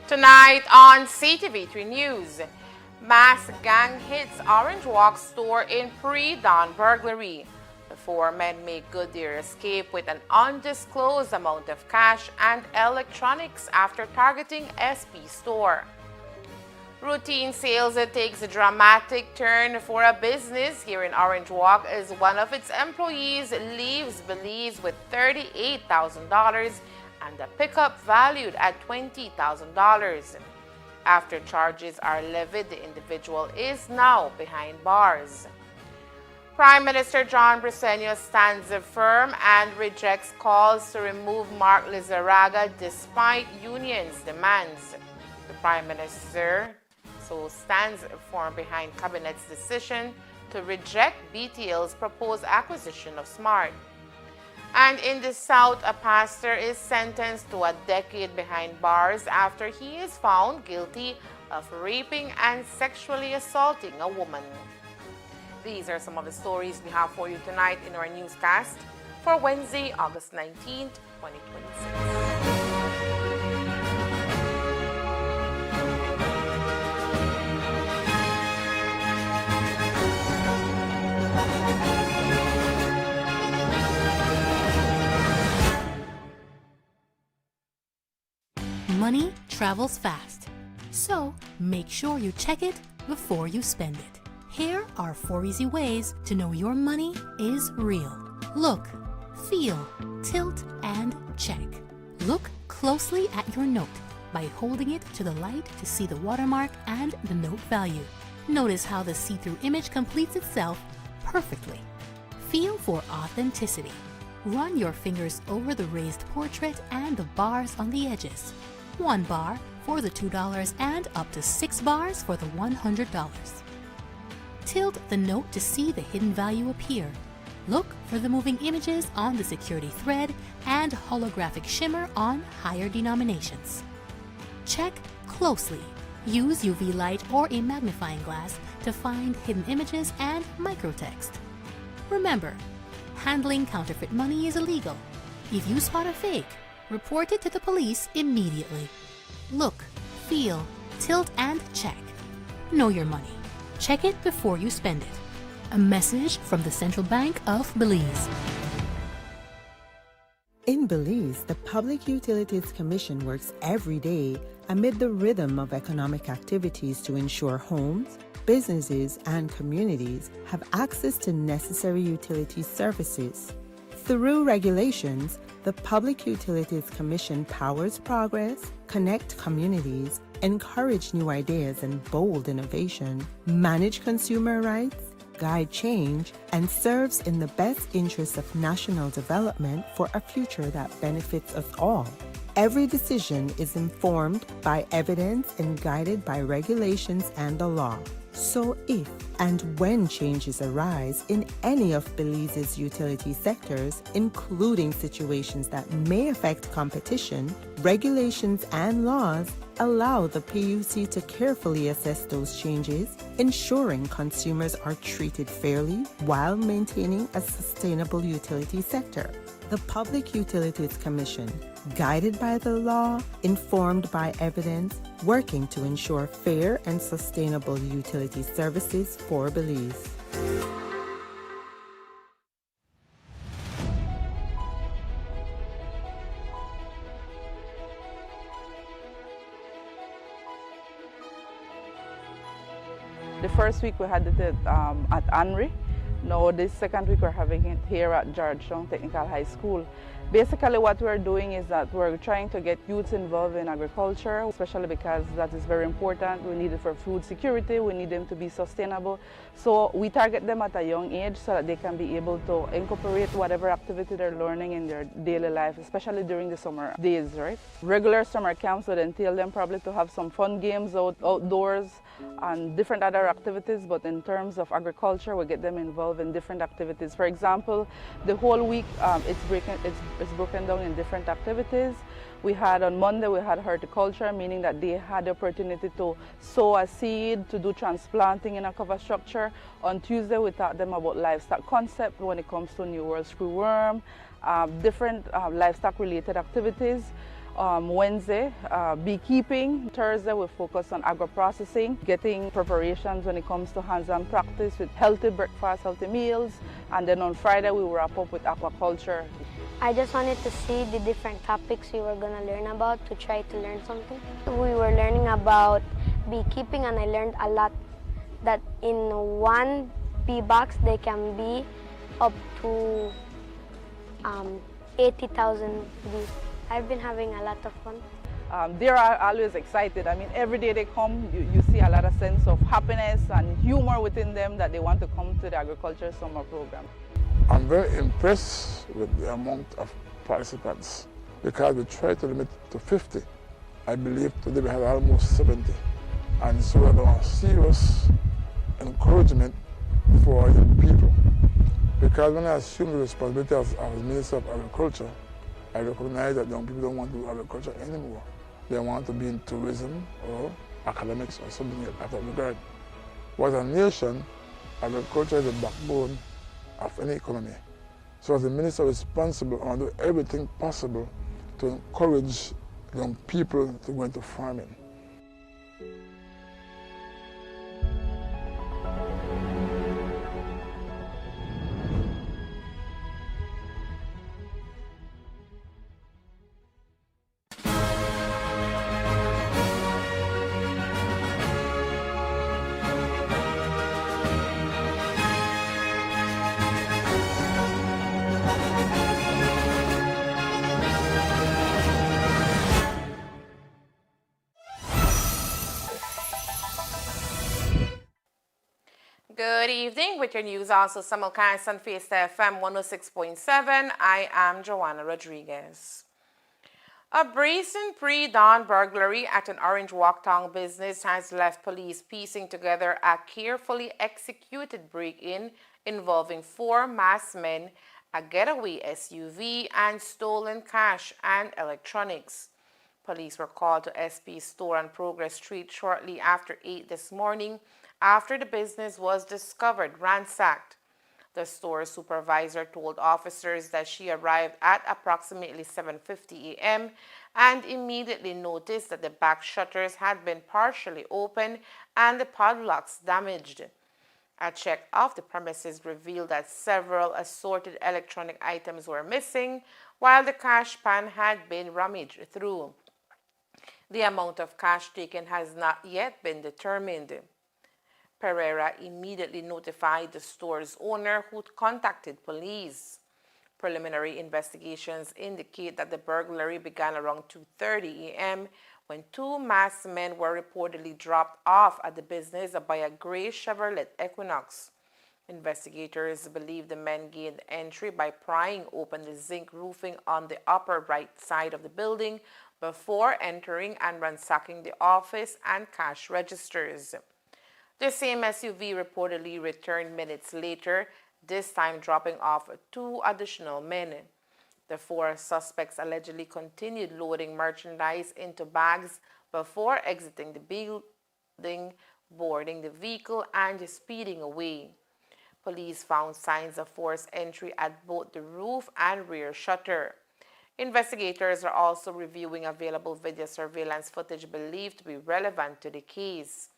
Tonight on Ctv3 News, mass gang hits Orange Walk store in pre-dawn burglary. The four men make good their escape with an undisclosed amount of cash and electronics after targeting SP store. Routine sales takes a dramatic turn for a business here in Orange Walk as one of its employees leaves Belize with $38,000 and a pickup valued at $20,000. After charges are levied, the individual is now behind bars. Prime Minister John Briceño stands firm and rejects calls to remove Mark Lizarraga despite unions' demands. The Prime Minister stands firm behind Cabinet's decision to reject BTL's proposed acquisition of Smart. And in the South, a pastor is sentenced to a decade behind bars after he is found guilty of raping and sexually assaulting a woman. These are some of the stories we have for you tonight in our newscast for Wednesday, August 19th, 2026. Money travels fast, so make sure you check it before you spend it. Here are 4 easy ways to know your money is real. Look, feel, tilt, and check. Look closely at your note by holding it to the light to see the watermark and the note value. Notice how the see-through image completes itself perfectly. Feel for authenticity. Run your fingers over the raised portrait and the bars on the edges. 1 bar for the $2 and up to 6 bars for the $100. Tilt the note to see the hidden value appear. Look for the moving images on the security thread and holographic shimmer on higher denominations. Check closely. Use UV light or a magnifying glass to find hidden images and microtext. Remember, handling counterfeit money is illegal. If you spot a fake, report it to the police immediately. Look, feel, tilt, and check. Know your money. Check it before you spend it. A message from the Central Bank of Belize. In Belize, the Public Utilities Commission works every day amid the rhythm of economic activities to ensure homes, businesses, and communities have access to necessary utility services. Through regulations, the Public Utilities Commission powers progress, connect communities, encourage new ideas and bold innovation, manage consumer rights, guide change, and serves in the best interests of national development for a future that benefits us all. Every decision is informed by evidence and guided by regulations and the law. So if and when changes arise in any of Belize's utility sectors, including situations that may affect competition, regulations and laws allow the PUC to carefully assess those changes, ensuring consumers are treated fairly while maintaining a sustainable utility sector. The Public Utilities Commission, guided by the law, informed by evidence, working to ensure fair and sustainable utility services for Belize. The first week we had it at Henry. Now this second week we're having it here at Georgetown Technical High School. Basically what we're doing is that we're trying to get youths involved in agriculture, especially because that is very important. We need it for food security, we need them to be sustainable. So we target them at a young age so that they can be able to incorporate whatever activity they're learning in their daily life, especially during the summer days, right? Regular summer camps would entail them probably to have some fun games outdoors and different other activities, but in terms of agriculture, we get them involved in different activities. For example, the whole week it's broken down in different activities. We had on Monday, we had horticulture, meaning that they had the opportunity to sow a seed, to do transplanting in a cover structure. On Tuesday, we taught them about livestock concept when it comes to New World screwworm, different livestock-related activities. Wednesday, beekeeping. Thursday, we focus on agro-processing, getting preparations when it comes to hands-on practice with healthy breakfast, healthy meals. And then on Friday, we wrap up with aquaculture. I just wanted to see the different topics we were going to learn about to try to learn something. We were learning about beekeeping, and I learned a lot that in one bee box, they can be up to 80,000 bees. I've been having a lot of fun. They are always excited. I mean, every day they come, you see a lot of sense of happiness and humor within them that they want to come to the agriculture summer program. I'm very impressed with the amount of participants because we tried to limit to 50. I believe today we have almost 70. And so we're going to serious encouragement for young people. Because when I assumed the responsibility as Minister of Agriculture, I recognize that young people don't want to do agriculture anymore. They want to be in tourism or academics or something of that regard. But as a nation, agriculture is the backbone of any economy. So as the minister responsible, I want to do everything possible to encourage young people to go into farming. Good evening. With your news also simulcast on Fiesta FM 106.7, I am Joanna Rodriguez. A brazen pre-dawn burglary at an Orange Walktown business has left police piecing together a carefully executed break-in involving 4 masked men, a getaway SUV, and stolen cash and electronics. Police were called to SP's store on Progress Street shortly after 8 this morning after the business was discovered ransacked. The store supervisor told officers that she arrived at approximately 7:50 a.m. and immediately noticed that the back shutters had been partially open and the padlocks damaged. A check of the premises revealed that several assorted electronic items were missing, while the cash pan had been rummaged through. The amount of cash taken has not yet been determined. Pereira immediately notified the store's owner, who contacted police. Preliminary investigations indicate that the burglary began around 2:30 a.m. when 2 masked men were reportedly dropped off at the business by a gray Chevrolet Equinox. Investigators believe the men gained entry by prying open the zinc roofing on the upper right side of the building before entering and ransacking the office and cash registers. The same SUV reportedly returned minutes later, this time dropping off 2 additional men. The 4 suspects allegedly continued loading merchandise into bags before exiting the building, boarding the vehicle, and speeding away. Police found signs of forced entry at both the roof and rear shutter. Investigators are also reviewing available video surveillance footage believed to be relevant to the case.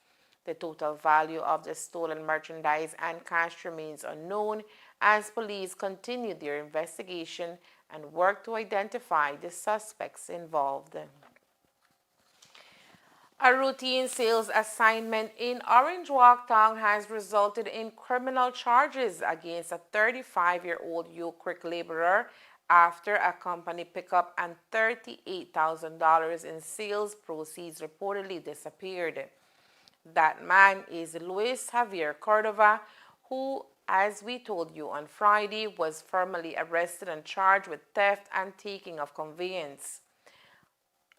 The total value of the stolen merchandise and cash remains unknown as police continue their investigation and work to identify the suspects involved. A routine sales assignment in Orange Walktown has resulted in criminal charges against a 35-year-old Oak Creek laborer after a company pickup and $38,000 in sales proceeds reportedly disappeared. That man is Luis Javier Cordova, who, as we told you on Friday, was formally arrested and charged with theft and taking of conveyance.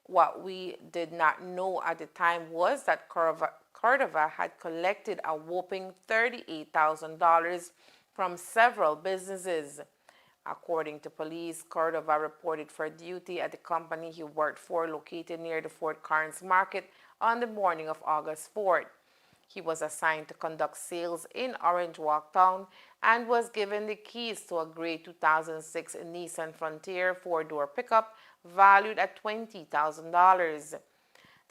What we did not know at the time was that Cordova had collected a whopping $38,000 from several businesses. According to police, Cordova reported for duty at the company he worked for located near the Fort Karnes Market on the morning of August 4th. He was assigned to conduct sales in Orange Walktown and was given the keys to a gray 2006 Nissan Frontier 4-door pickup valued at $20,000.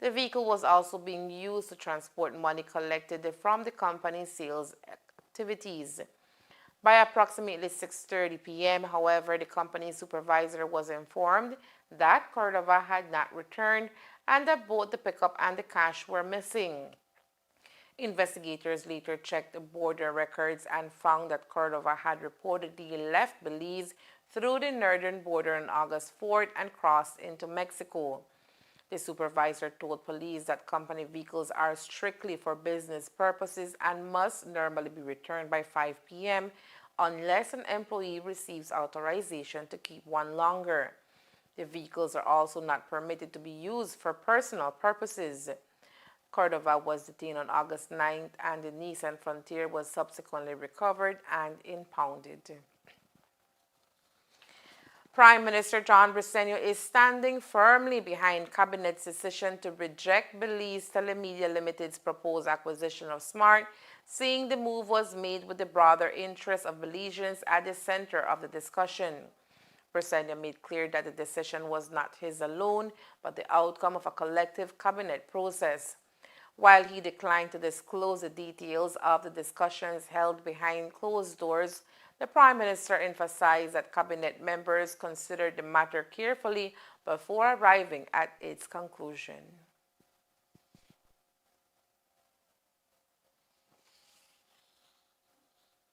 The vehicle was also being used to transport money collected from the company's sales activities. By approximately 6:30 p.m., however, the company's supervisor was informed that Cordova had not returned and that both the pickup and the cash were missing. Investigators later checked the border records and found that Cordova had reportedly left Belize through the northern border on August 4th and crossed into Mexico. The supervisor told police that company vehicles are strictly for business purposes and must normally be returned by 5 p.m. unless an employee receives authorization to keep one longer. The vehicles are also not permitted to be used for personal purposes. Cordova was detained on August 9th, and the Nissan Frontier was subsequently recovered and impounded. Prime Minister John Briceño is standing firmly behind Cabinet's decision to reject Belize Telemedia Limited's proposed acquisition of Smart, saying the move was made with the broader interests of Belizeans at the center of the discussion. Briceño made clear that the decision was not his alone, but the outcome of a collective cabinet process. While he declined to disclose the details of the discussions held behind closed doors, the Prime Minister emphasized that cabinet members considered the matter carefully before arriving at its conclusion.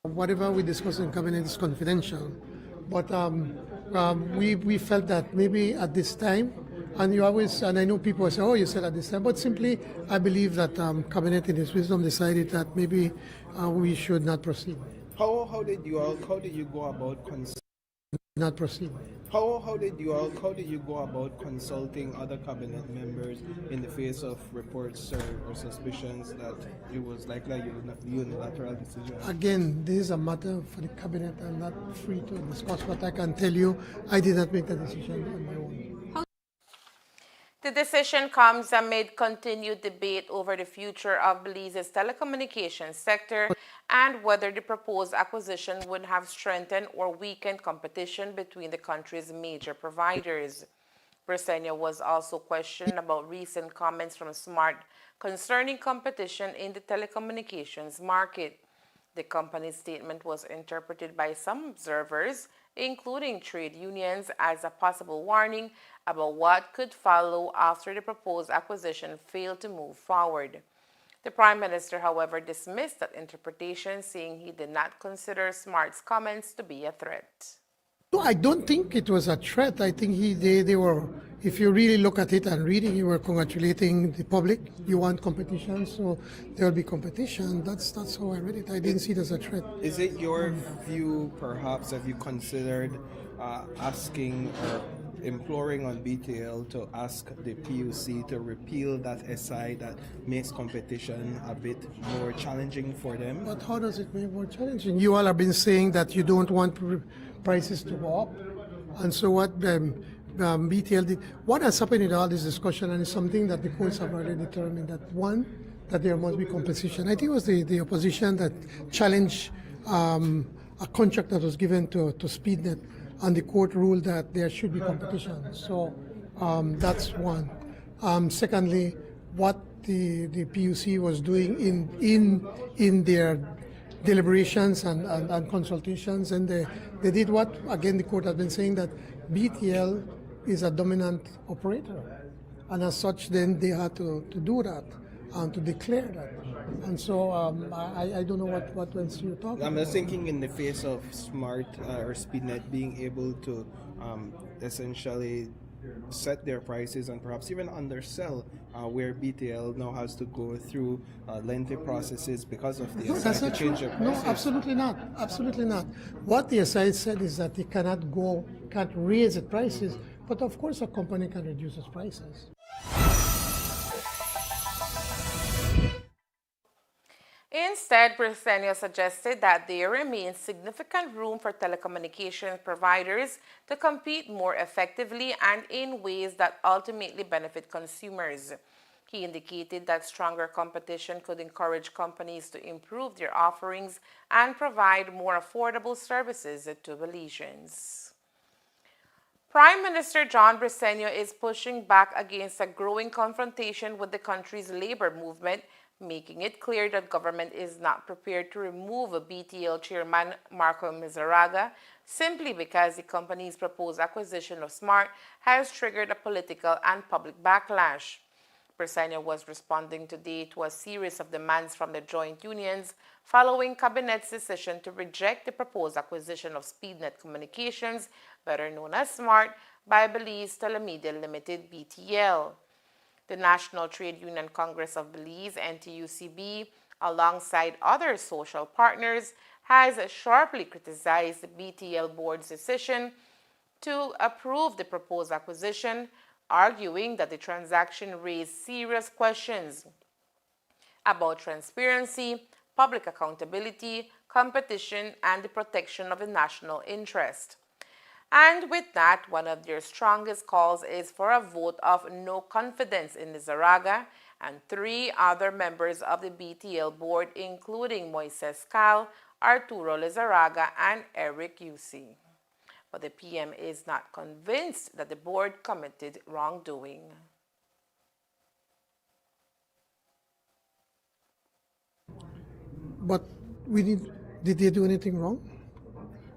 Whatever we discuss in cabinet is confidential, but we felt that maybe at this time, and you always, and I know people say, oh, you said at this time, but simply I believe that cabinet in its wisdom decided that maybe we should not proceed. How did you go about Not proceed. how did you go about consulting other cabinet members in the face of reports or suspicions that it was likely unilateral decision? Again, this is a matter for the cabinet. I'm not free to discuss, but I can tell you I did not make the decision on my own. The decision comes amid continued debate over the future of Belize's telecommunications sector and whether the proposed acquisition would have strengthened or weakened competition between the country's major providers. Briceño was also questioned about recent comments from Smart concerning competition in the telecommunications market. The company's statement was interpreted by some observers, including trade unions, as a possible warning about what could follow after the proposed acquisition failed to move forward. The Prime Minister, however, dismissed that interpretation, saying he did not consider Smart's comments to be a threat. No, I don't think it was a threat. I think they were, if you really look at it and reading, you were congratulating the public. You want competition, so there will be competition. That's how I read it. I didn't see it as a threat. Is it your view, perhaps, have you considered asking or imploring on BTL to ask the PUC to repeal that SI that makes competition a bit more challenging for them? But how does it make it more challenging? You all have been saying that you don't want prices to go up. And so what BTL did, what has happened in all this discussion, and it's something that the courts have already determined, that one, that there must be compensation. I think it was the opposition that challenged a contract that was given to SpeedNet, and the court ruled that there should be competition. So that's one. Secondly, what the PUC was doing in their deliberations and consultations, and they did what, again, the court has been saying, that BTL is a dominant operator, and as such then they had to do that and to declare that. And so I don't know what went you're talking I'm about. just thinking in the face of Smart or SpeedNet being able to essentially set their prices and perhaps even undersell, where BTL now has to go through lengthy processes because of the SI to change their prices. No, absolutely not. Absolutely not. What the SI said is that it can't raise its prices, but of course a company can reduce its prices. Instead, Briceño suggested that there remains significant room for telecommunications providers to compete more effectively and in ways that ultimately benefit consumers. He indicated that stronger competition could encourage companies to improve their offerings and provide more affordable services to Belizeans. Prime Minister John Briceño is pushing back against a growing confrontation with the country's labor movement, making it clear that government is not prepared to remove BTL chairman Marco Mizarraga simply because the company's proposed acquisition of Smart has triggered a political and public backlash. Briceño was responding today to a series of demands from the joint unions following Cabinet's decision to reject the proposed acquisition of SpeedNet Communications, better known as Smart, by Belize Telemedia Limited, BTL. The National Trade Union Congress of Belize, NTUCB, alongside other social partners, has sharply criticized the BTL board's decision to approve the proposed acquisition, arguing that the transaction raised serious questions about transparency, public accountability, competition, and the protection of the national interest. And with that, one of their strongest calls is for a vote of no confidence in Lizarraga and 3 other members of the BTL board, including Moises Cal, Arturo Lizarraga, and Eric Yusi. But the PM is not convinced that the board committed wrongdoing. But did they do anything wrong?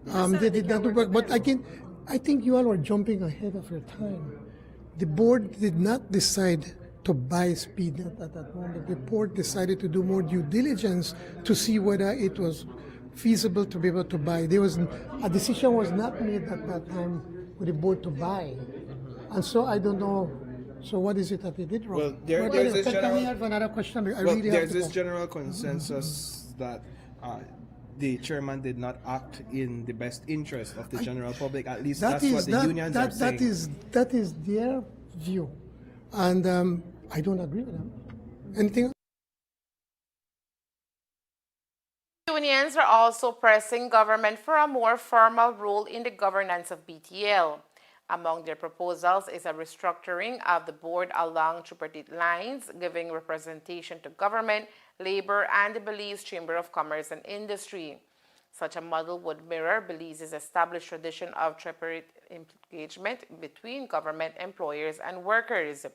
They did not do, but again, I think you all are jumping ahead of your time. The board did not decide to buy SpeedNet at that moment. The board decided to do more due diligence to see whether it was feasible to be able to buy. A decision was not made at that time with the board to buy. And so I don't know. So what is it that they did wrong? Well, there's this can we have another question? There's this general consensus that the chairman did not act in the best interest of the general public. At least that's what the unions are saying. That is their view. And I don't agree with them. Anything else? Unions are also pressing government for a more formal role in the governance of BTL. Among their proposals is a restructuring of the board along tripartite lines, giving representation to government, labor, and the Belize Chamber of Commerce and Industry. Such a model would mirror Belize's established tradition of tripartite engagement between government, employers, and workers.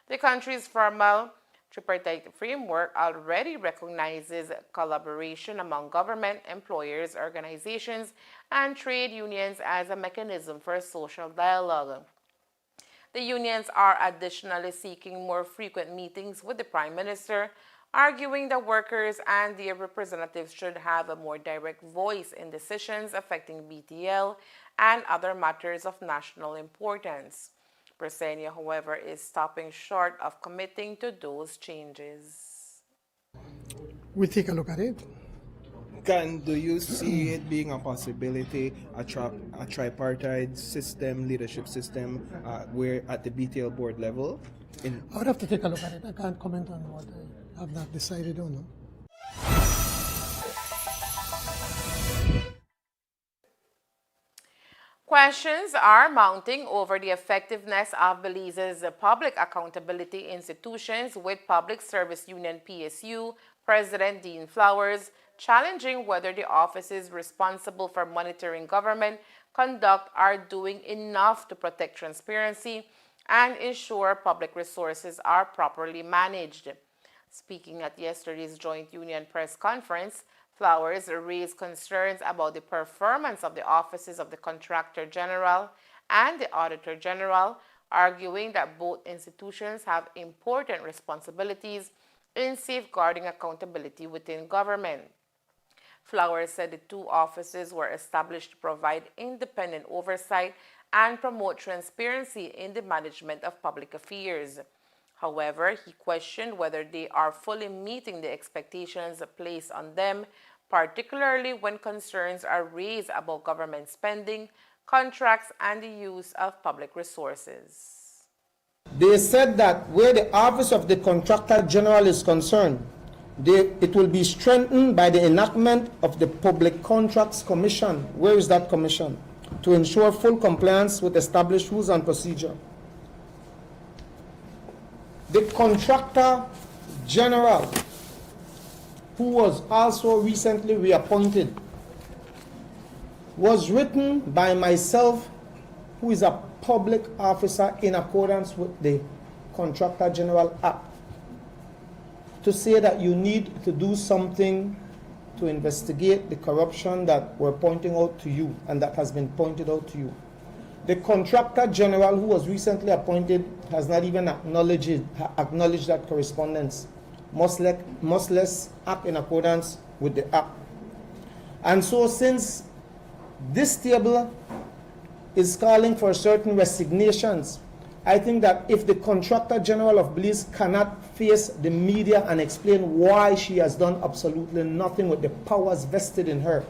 The country's formal tripartite framework already recognizes collaboration among government, employers, organizations, and trade unions as a mechanism for social dialogue. The unions are additionally seeking more frequent meetings with the Prime Minister, arguing that workers and their representatives should have a more direct voice in decisions affecting BTL and other matters of national importance. Presenia, however, is stopping short of committing to those changes. We take a look at it. Do you see it being a possibility, a tripartite system, leadership system, where at the BTL board level? I would have to take a look at it. I can't comment on what I have not decided on. No? Questions are mounting over the effectiveness of Belize's public accountability institutions, with Public Service Union PSU President Dean Flowers challenging whether the offices responsible for monitoring government conduct are doing enough to protect transparency and ensure public resources are properly managed. Speaking at yesterday's joint union press conference, Flowers raised concerns about the performance of the offices of the Contractor General and the Auditor General, arguing that both institutions have important responsibilities in safeguarding accountability within government. Flowers said the 2 offices were established to provide independent oversight and promote transparency in the management of public affairs. However, he questioned whether they are fully meeting the expectations placed on them, particularly when concerns are raised about government spending, contracts, and the use of public resources. They said that where the Office of the Contractor General is concerned, it will be strengthened by the enactment of the Public Contracts Commission. Where is that commission? To ensure full compliance with established rules and procedure. The Contractor General, who was also recently reappointed, was written by myself, who is a public officer in accordance with the Contractor General Act, to say that you need to do something to investigate the corruption that we're pointing out to you and that has been pointed out to you. The Contractor General, who was recently appointed, has not even acknowledged that correspondence, much less act in accordance with the Act. And so since this table is calling for certain resignations, I think that if the Contractor General of Belize cannot face the media and explain why she has done absolutely nothing with the powers vested in her,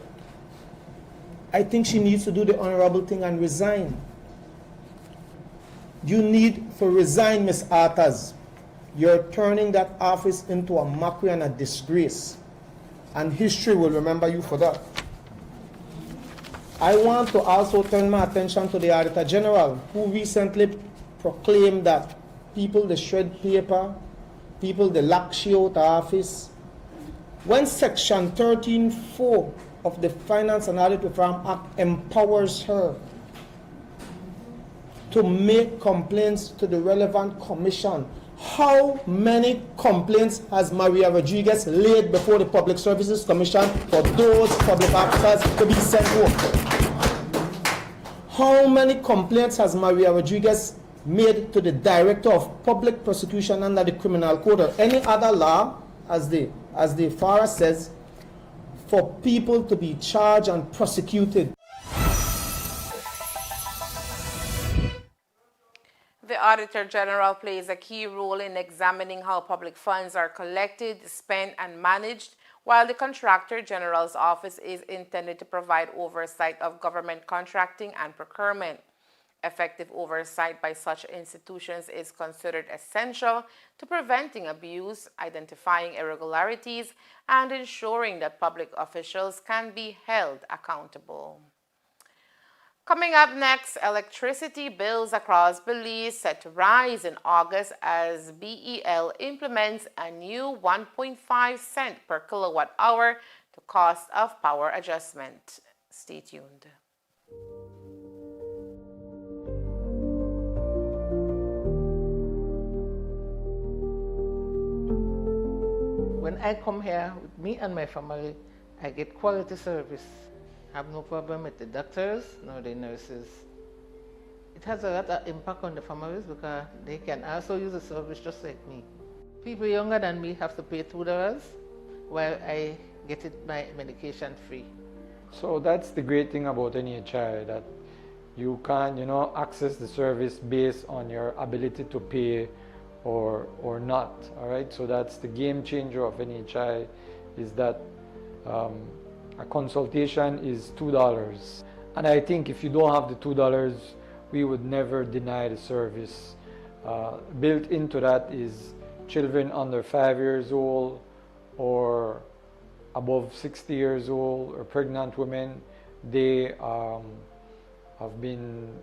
I think she needs to do the honorable thing and resign. You need to resign, Ms. Arthurs. You're turning that office into a mockery and a disgrace. And history will remember you for that. I want to also turn my attention to the Auditor General, who recently proclaimed that people they shred paper, people they lock she out of office. When Section 13(4) of the Finance and Audit Reform Act empowers her to make complaints to the relevant commission, how many complaints has Maria Rodriguez laid before the Public Services Commission for those public officers to be sent home? How many complaints has Maria Rodriguez made to the Director of Public Prosecution under the Criminal Code or any other law, as the FARA says, for people to be charged and prosecuted? The Auditor General plays a key role in examining how public funds are collected, spent, and managed, while the Contractor General's office is intended to provide oversight of government contracting and procurement. Effective oversight by such institutions is considered essential to preventing abuse, identifying irregularities, and ensuring that public officials can be held accountable. Coming up next, electricity bills across Belize set to rise in August as BEL implements a new 1.5 cent per kilowatt hour to cost of power adjustment. Stay tuned. When I come here with me and my family, I get quality service. I have no problem with the doctors nor the nurses. It has a lot of impact on the families because they can also use the service just like me. People younger than me have to pay $2 while I get my medication free. So that's the great thing about NHI, that you can, access the service based on your ability to pay or not. All right. So that's the game changer of NHI, is that a consultation is $2. And I think if you don't have the $2, we would never deny the service. Built into that is children under 5 years old or above 60 years old or pregnant women. They have been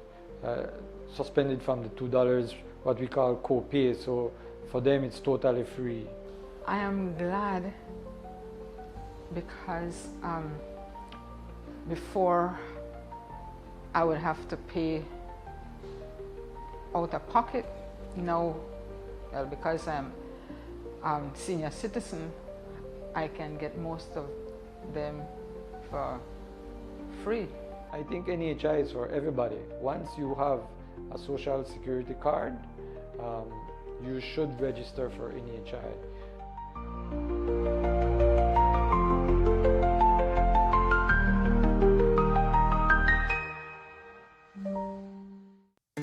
suspended from the $2, what we call co-pay. So for them it's totally free. I am glad because before I would have to pay out of pocket. Now, well, because I'm senior citizen, I can get most of them for free. I think NHI is for everybody. Once you have a social security card, you should register for NHI.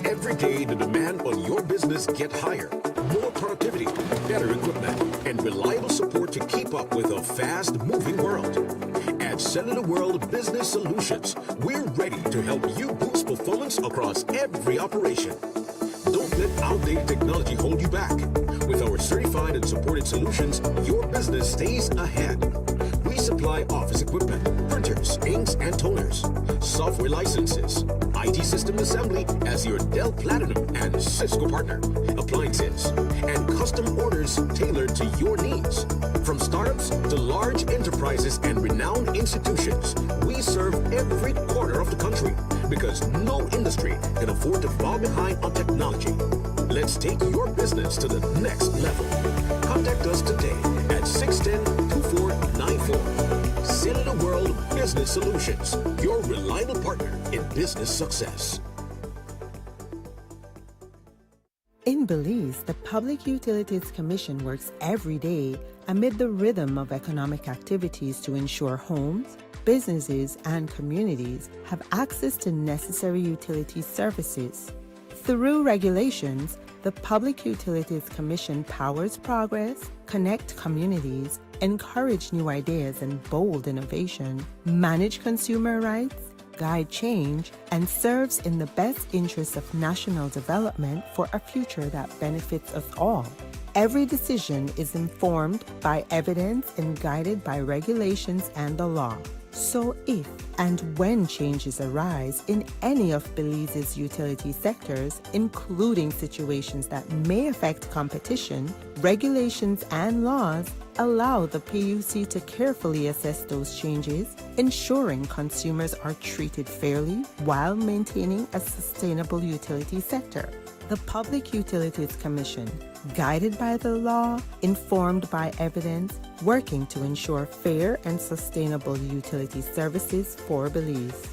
Every day, the demand on your business get higher. More productivity, better equipment, and reliable support to keep up with a fast-moving world. At Cellular World Business Solutions, we're ready to help you boost performance across every operation. Don't let outdated technology hold you back. With our certified and supported solutions, your business stays ahead. We supply office equipment, printers, inks, and toners, software licenses, IT system assembly as your Dell Platinum and Cisco partner, appliances, and custom orders tailored to your needs. From startups to large enterprises and renowned institutions, we serve every corner of the country because no industry can afford to fall behind on technology. Let's take your business to the next level. Contact us today at 610-2494. Cellular World Business Solutions, your reliable partner in business success. In Belize, the Public Utilities Commission works every day amid the rhythm of economic activities to ensure homes, businesses, and communities have access to necessary utility services. Through regulations, the Public Utilities Commission powers progress, connect communities, encourage new ideas and bold innovation, manage consumer rights, guide change, and serves in the best interests of national development for a future that benefits us all. Every decision is informed by evidence and guided by regulations and the law. So if and when changes arise in any of Belize's utility sectors, including situations that may affect competition, regulations and laws allow the PUC to carefully assess those changes, ensuring consumers are treated fairly while maintaining a sustainable utility sector. The Public Utilities Commission, guided by the law, informed by evidence, working to ensure fair and sustainable utility services for Belize.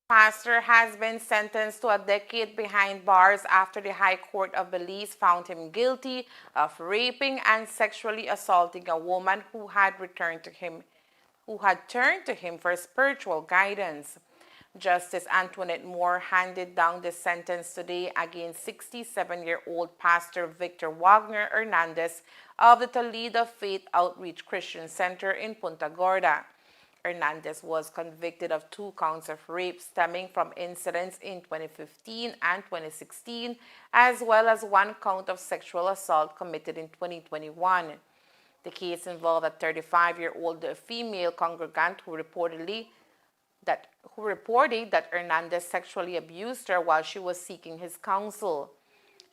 Pastor has been sentenced to a decade behind bars after the High Court of Belize found him guilty of raping and sexually assaulting a woman who had turned to him for spiritual guidance. Justice Antoinette Moore handed down the sentence today against 67-year-old Pastor Victor Wagner Hernandez of the Toledo Faith Outreach Christian Center in Punta Gorda. Hernandez was convicted of 2 counts of rape stemming from incidents in 2015 and 2016, as well as 1 count of sexual assault committed in 2021. The case involved a 35-year-old female congregant who reported that Hernandez sexually abused her while she was seeking his counsel.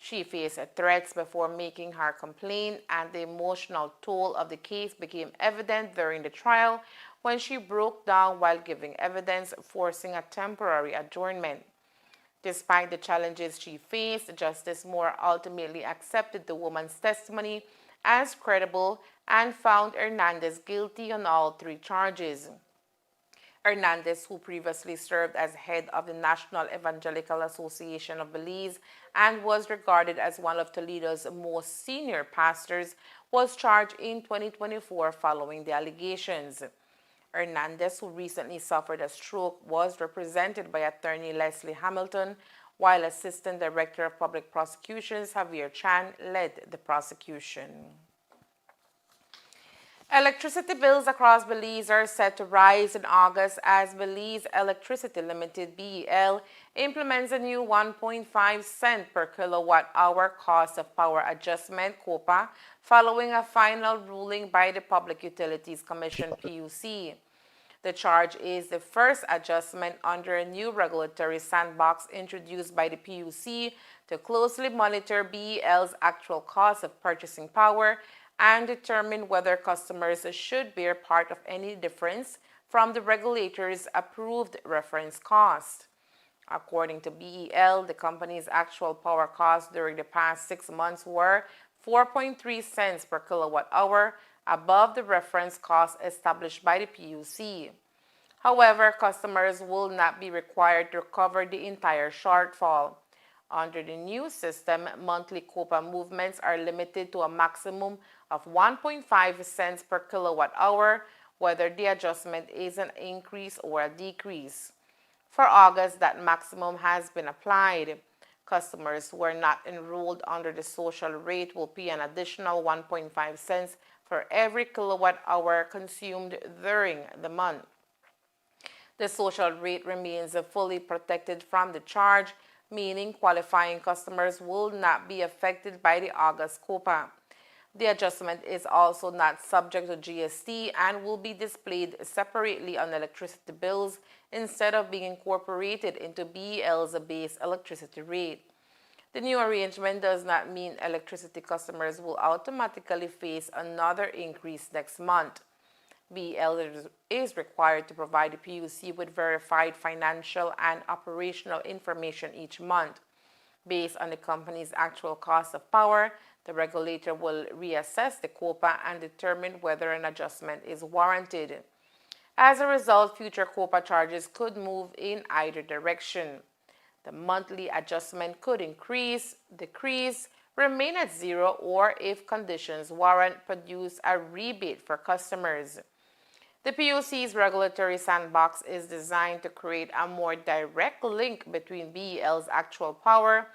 She faced threats before making her complaint, and the emotional toll of the case became evident during the trial when she broke down while giving evidence, forcing a temporary adjournment. Despite the challenges she faced, Justice Moore ultimately accepted the woman's testimony as credible and found Hernandez guilty on all 3 charges. Hernandez, who previously served as head of the National Evangelical Association of Belize and was regarded as one of Toledo's most senior pastors, was charged in 2024 following the allegations. Hernandez, who recently suffered a stroke, was represented by attorney Leslie Hamilton, while Assistant Director of Public Prosecutions Javier Chan led the prosecution. Electricity bills across Belize are set to rise in August as Belize Electricity Limited BEL implements a new 1.5 cent per kilowatt hour cost of power adjustment (COPA) following a final ruling by the Public Utilities Commission (PUC). The charge is the first adjustment under a new regulatory sandbox introduced by the PUC to closely monitor BEL's actual cost of purchasing power and determine whether customers should bear part of any difference from the regulator's approved reference cost. According to BEL, the company's actual power costs during the past 6 months were 4.3 cents per kilowatt hour, above the reference cost established by the PUC. However, customers will not be required to cover the entire shortfall. Under the new system, monthly COPA movements are limited to a maximum of 1.5 cents per kilowatt hour, whether the adjustment is an increase or a decrease. For August, that maximum has been applied. Customers who are not enrolled under the social rate will pay an additional 1.5 cents for every kilowatt hour consumed during the month. The social rate remains fully protected from the charge, meaning qualifying customers will not be affected by the August COPA. The adjustment is also not subject to GST and will be displayed separately on electricity bills instead of being incorporated into BEL's base electricity rate. The new arrangement does not mean electricity customers will automatically face another increase next month. BEL is required to provide the PUC with verified financial and operational information each month. Based on the company's actual cost of power, the regulator will reassess the COPA and determine whether an adjustment is warranted. As a result, future COPA charges could move in either direction. The monthly adjustment could increase, decrease, remain at zero, or if conditions warrant, produce a rebate for customers. The PUC's regulatory sandbox is designed to create a more direct link between BEL's actual power,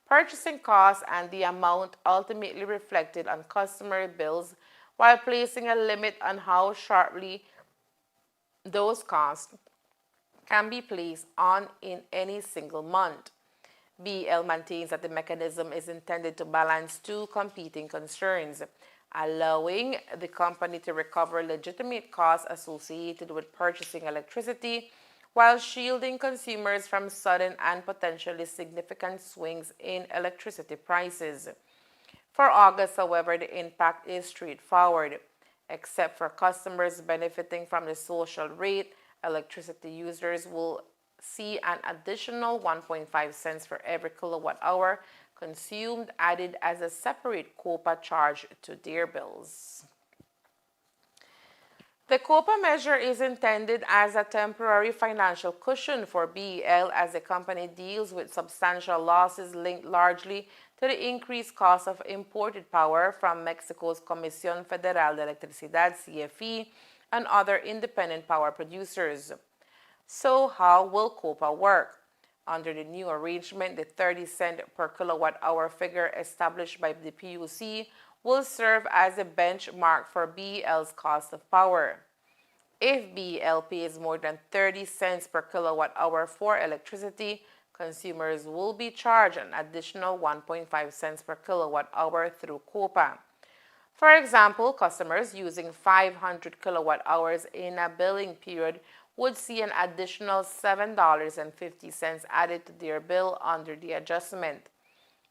purchasing costs, and the amount ultimately reflected on customer bills, while placing a limit on how sharply those costs can be placed on in any single month. BEL maintains that the mechanism is intended to balance two competing concerns, allowing the company to recover legitimate costs associated with purchasing electricity while shielding consumers from sudden and potentially significant swings in electricity prices. For August, however, the impact is straightforward. Except for customers benefiting from the social rate, electricity users will see an additional 1.5 cents for every kilowatt hour consumed added as a separate COPA charge to their bills. The COPA measure is intended as a temporary financial cushion for BEL as the company deals with substantial losses linked largely to the increased cost of imported power from Mexico's Comisión Federal de Electricidad, CFE, and other independent power producers. So how will COPA work? Under the new arrangement, the 30-cent per kilowatt-hour figure established by the PUC will serve as a benchmark for BEL's cost of power. If BEL pays more than 30 cents per kilowatt-hour for electricity, consumers will be charged an additional 1.5 cents per kilowatt-hour through COPA. For example, customers using 500 kilowatt-hours in a billing period would see an additional $7.50 added to their bill under the adjustment.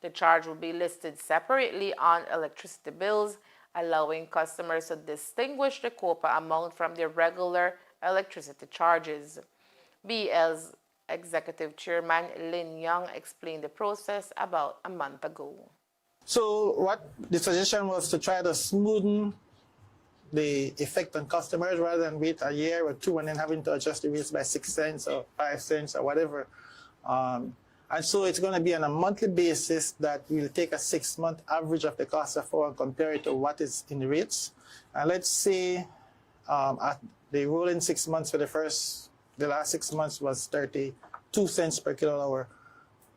The charge will be listed separately on electricity bills, allowing customers to distinguish the COPA amount from their regular electricity charges. BEL's Executive Chairman Lin Young explained the process about a month ago. So what the suggestion was to try to smoothen the effect on customers rather than wait a year or two and then having to adjust the rates by 6 cents or 5 cents or whatever. And so it's going to be on a monthly basis that we'll take a 6-month average of the cost of power and compare it to what is in the rates. And let's say at the rolling 6 months for the last 6 months was 32 cents per kilowatt hour.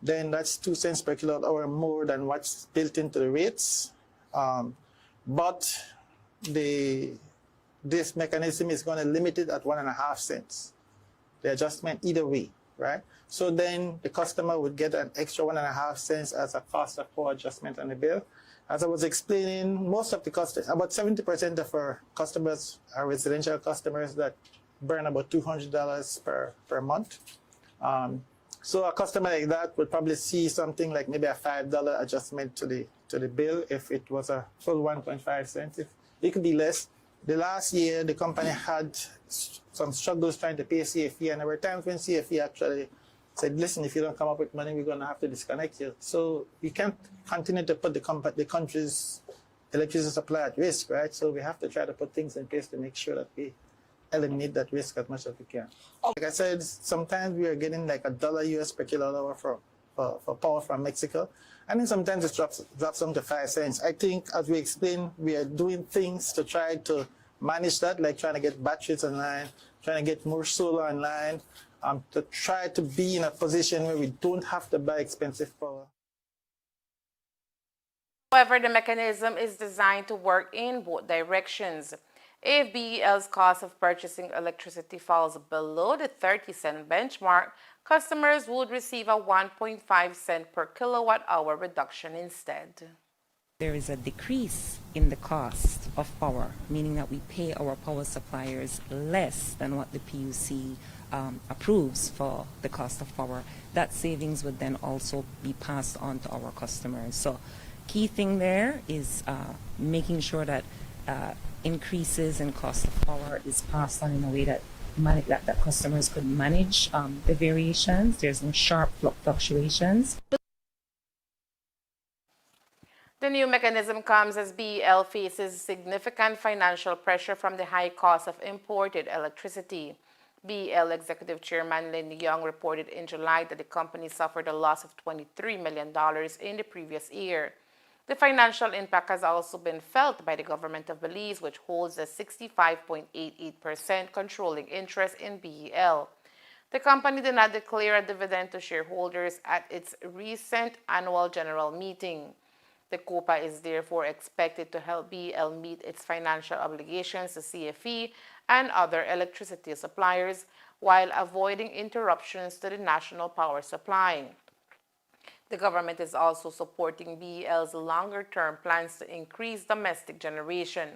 Then that's 2 cents per kilowatt hour more than what's built into the rates. But this mechanism is going to limit it at 1.5 cents. The adjustment either way, right? So then the customer would get an extra 1.5 cents as a cost of power adjustment on the bill. As I was explaining, most of the customers, about 70% of our customers are residential customers that burn about $200 per month. So a customer like that would probably see something like maybe a $5 adjustment to the bill if it was a full 1.5 cents. If it could be less. The last year, the company had some struggles trying to pay CFE, and there were times when CFE actually said, listen, if you don't come up with money, we're going to have to disconnect you. So we can't continue to put the country's electricity supply at risk, right? So we have to try to put things in place to make sure that we eliminate that risk as much as we can. Like I said, sometimes we are getting like $1 US per kilowatt hour for power from Mexico. And then sometimes it drops down to 5 cents. I think, as we explained, we are doing things to try to manage that, like trying to get batteries online, trying to get more solar online, to try to be in a position where we don't have to buy expensive power. However, the mechanism is designed to work in both directions. If BEL's cost of purchasing electricity falls below the 30-cent benchmark, customers would receive a 1.5 cent per kilowatt hour reduction instead. There is a decrease in the cost of power, meaning that we pay our power suppliers less than what the PUC approves for the cost of power. That savings would then also be passed on to our customers. So key thing there is making sure that increases in cost of power is passed on in a way that customers could manage the variations. There's no sharp fluctuations. The new mechanism comes as BEL faces significant financial pressure from the high cost of imported electricity. BEL Executive Chairman Lin Young reported in July that the company suffered a loss of $23 million in the previous year. The financial impact has also been felt by the government of Belize, which holds a 65.88% controlling interest in BEL. The company did not declare a dividend to shareholders at its recent annual general meeting. The COPA is therefore expected to help BEL meet its financial obligations to CFE and other electricity suppliers while avoiding interruptions to the national power supply. The government is also supporting BEL's longer-term plans to increase domestic generation.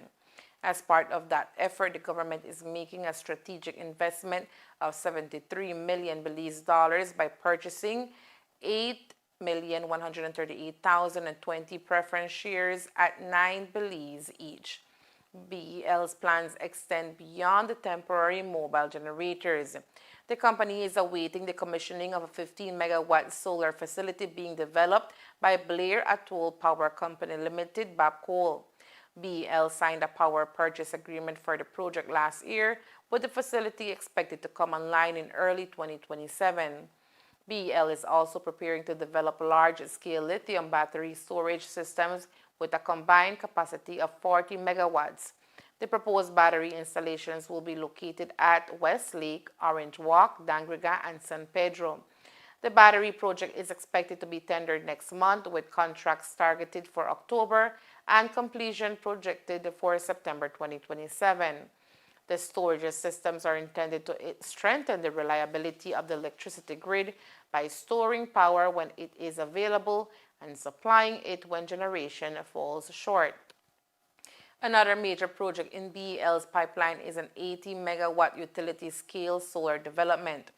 As part of that effort, the government is making a strategic investment of 73 million Belize dollars by purchasing 8,138,020 preference shares at 9 Belize each. BEL's plans extend beyond the temporary mobile generators. The company is awaiting the commissioning of a 15-megawatt solar facility being developed by Blair Atoll Power Company Limited, BAPCOL. BEL signed a power purchase agreement for the project last year, with the facility expected to come online in early 2027. BEL is also preparing to develop large-scale lithium battery storage systems with a combined capacity of 40 megawatts. The proposed battery installations will be located at Westlake, Orange Walk, Dangriga, and San Pedro. The battery project is expected to be tendered next month, with contracts targeted for October and completion projected for September 2027. The storage systems are intended to strengthen the reliability of the electricity grid by storing power when it is available and supplying it when generation falls short. Another major project in BEL's pipeline is an 80-megawatt utility-scale solar development.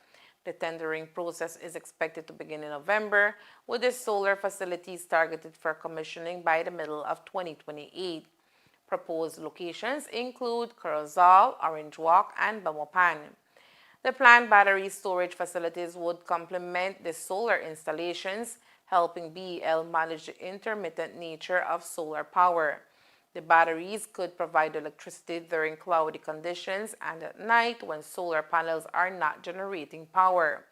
The tendering process is expected to begin in November, with the solar facilities targeted for commissioning by the middle of 2028. Proposed locations include Corozal, Orange Walk, and Bamopan. The planned battery storage facilities would complement the solar installations, helping BEL manage the intermittent nature of solar power. The batteries could provide electricity during cloudy conditions and at night when solar panels are not generating power.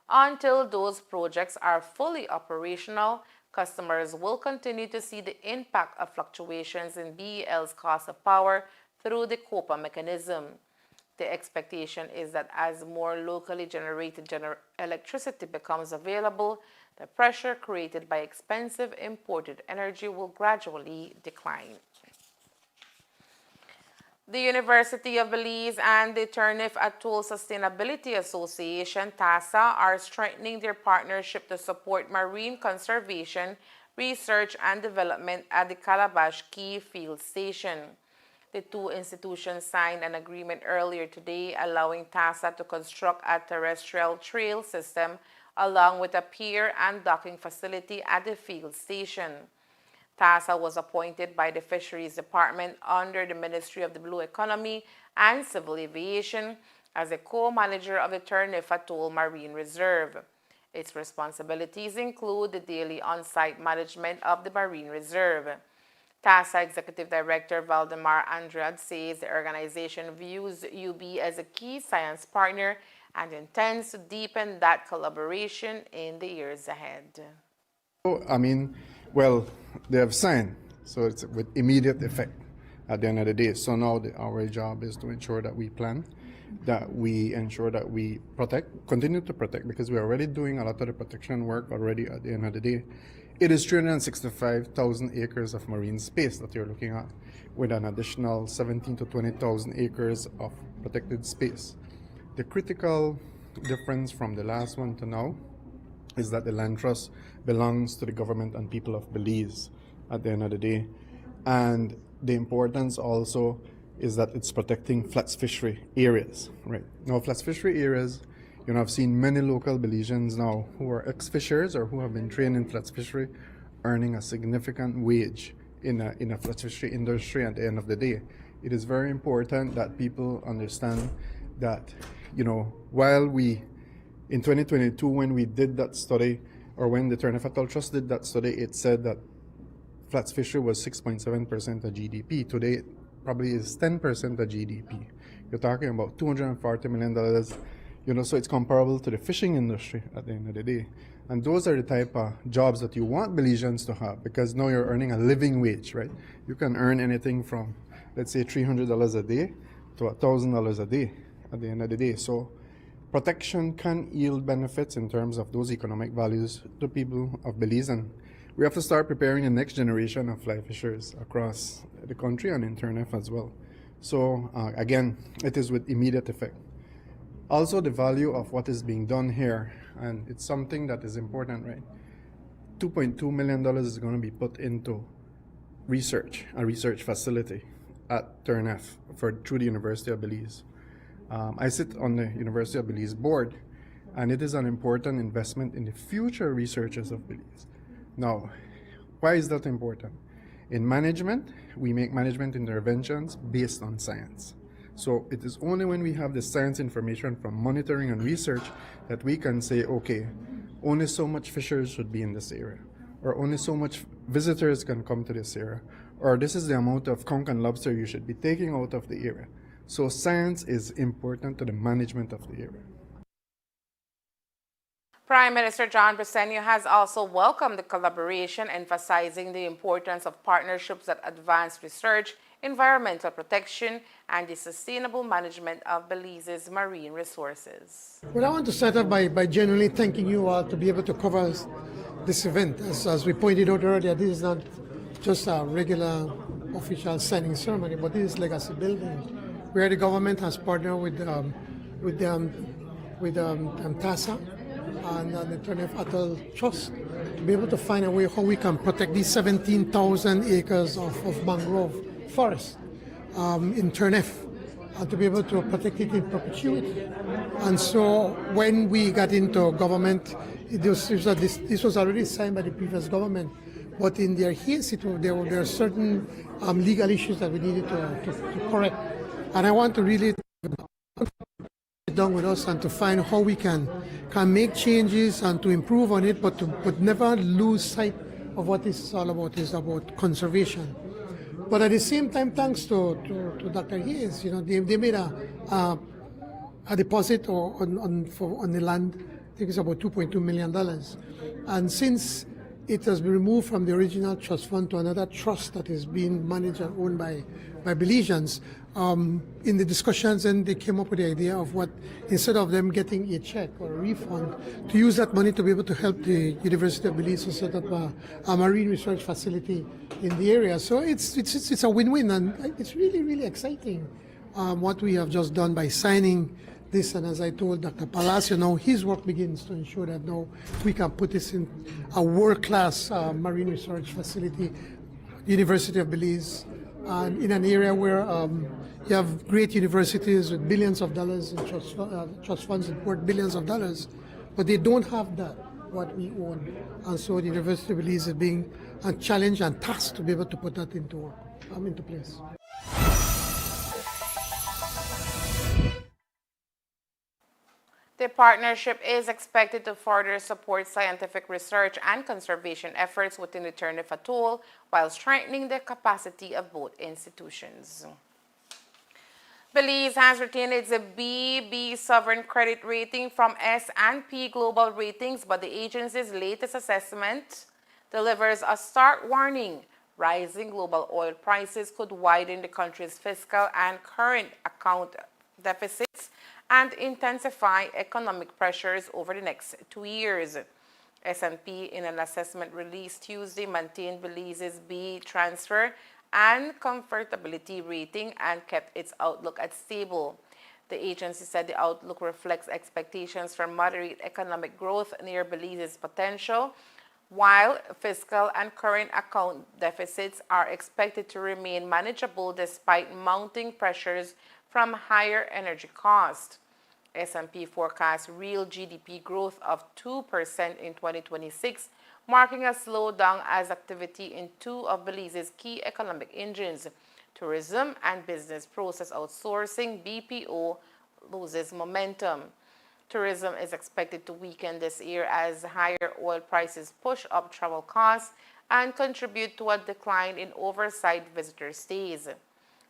Until those projects are fully operational, customers will continue to see the impact of fluctuations in BEL's cost of power through the COPA mechanism. The expectation is that as more locally generated electricity becomes available, the pressure created by expensive imported energy will gradually decline. The University of Belize and the Turnif Atoll Sustainability Association, TASA, are strengthening their partnership to support marine conservation, research, and development at the Calabash Key Field Station. The two institutions signed an agreement earlier today allowing TASA to construct a terrestrial trail system along with a pier and docking facility at the field station. TASA was appointed by the Fisheries Department under the Ministry of the Blue Economy and Civil Aviation as a co-manager of the Turnif Atoll Marine Reserve. Its responsibilities include the daily on-site management of the Marine Reserve. TASA Executive Director Valdemar Andrade says the organization views UB as a key science partner and intends to deepen that collaboration in the years ahead. Well, they have signed, so it's with immediate effect at the end of the day. So now our job is to ensure that we plan, that we ensure that we protect, continue to protect, because we're already doing a lot of the protection work already at the end of the day. It is 365,000 acres of marine space that you're looking at, with an additional 17 to 20,000 acres of protected space. The critical difference from the last one to now is that the land trust belongs to the government and people of Belize at the end of the day. And the importance also is that it's protecting flats fishery areas, right? Now, flats fishery areas, I've seen many local Belizeans now who are ex-fishers or who have been trained in flats fishery earning a significant wage in a flats fishery industry at the end of the day. It is very important that people understand that, while in 2022, when we did that study, or when the Turnif Atoll Trust did that study, it said that flats fishery was 6.7% of GDP. Today, it probably is 10% of GDP. You're talking about $240 million, so it's comparable to the fishing industry at the end of the day. And those are the type of jobs that you want Belizeans to have, because now you're earning a living wage, right? You can earn anything from, let's say, $300 a day to $1,000 a day at the end of the day. So protection can yield benefits in terms of those economic values to people of Belize, and we have to start preparing the next generation of fly fishers across the country and in Turnef as well. So again, it is with immediate effect. Also, the value of what is being done here, and it's something that is important, right? $2.2 million is going to be put into research, a research facility at Turnef through the University of Belize. I sit on the University of Belize board, and it is an important investment in the future researchers of Belize. Now, why is that important? In management, we make management interventions based on science. So it is only when we have the science information from monitoring and research that we can say, okay, only so much fishers should be in this area, or only so much visitors can come to this area, or this is the amount of conch and lobster you should be taking out of the area. So science is important to the management of the area. Prime Minister John Briceño has also welcomed the collaboration, emphasizing the importance of partnerships that advance research, environmental protection, and the sustainable management of Belize's marine resources. Well, I want to start off by genuinely thanking you all to be able to cover this event. As we pointed out earlier, this is not just a regular official signing ceremony, but this is legacy building, where the government has partnered with TASA and the Turnef Atoll Trust to be able to find a way how we can protect these 17,000 acres of mangrove forest in Turnef, and to be able to protect it in perpetuity. And so when we got into government, this was already signed by the previous government, but in their haste, there were certain legal issues that we needed to correct. And I want to really sit down with us and to find how we can make changes and to improve on it, but never lose sight of what it's all about. Is about conservation. But at the same time, thanks to Dr. Hayes, they made a deposit on the land. I think it's about $2.2 million. And since it has been removed from the original trust fund to another trust that is being managed and owned by Belizeans, in the discussions, and they came up with the idea of what, instead of them getting a check or a refund, to use that money to be able to help the University of Belize to set up a marine research facility in the area. So it's a win-win, and it's really, really exciting what we have just done by signing this. And as I told Dr. Palacio, now his work begins to ensure that now we can put this in a world-class marine research facility, University of Belize, and in an area where you have great universities with billions of dollars in trust funds that worth billions of dollars, but they don't have that, what we own. And so the University of Belize is being challenged and tasked to be able to put that into place. The partnership is expected to further support scientific research and conservation efforts within the Turnef Atoll while strengthening the capacity of both institutions. Belize has retained its BB sovereign credit rating from S&P Global Ratings, but the agency's latest assessment delivers a stark warning. Rising global oil prices could widen the country's fiscal and current account deficits and intensify economic pressures over the next 2 years. S&P, in an assessment released Tuesday, maintained Belize's B transfer and comfortability rating and kept its outlook at stable. The agency said the outlook reflects expectations for moderate economic growth near Belize's potential, while fiscal and current account deficits are expected to remain manageable despite mounting pressures from higher energy costs. S&P forecasts real GDP growth of 2% in 2026, marking a slowdown as activity in two of Belize's key economic engines, tourism and business process outsourcing, BPO, loses momentum. Tourism is expected to weaken this year as higher oil prices push up travel costs and contribute to a decline in oversight visitor stays.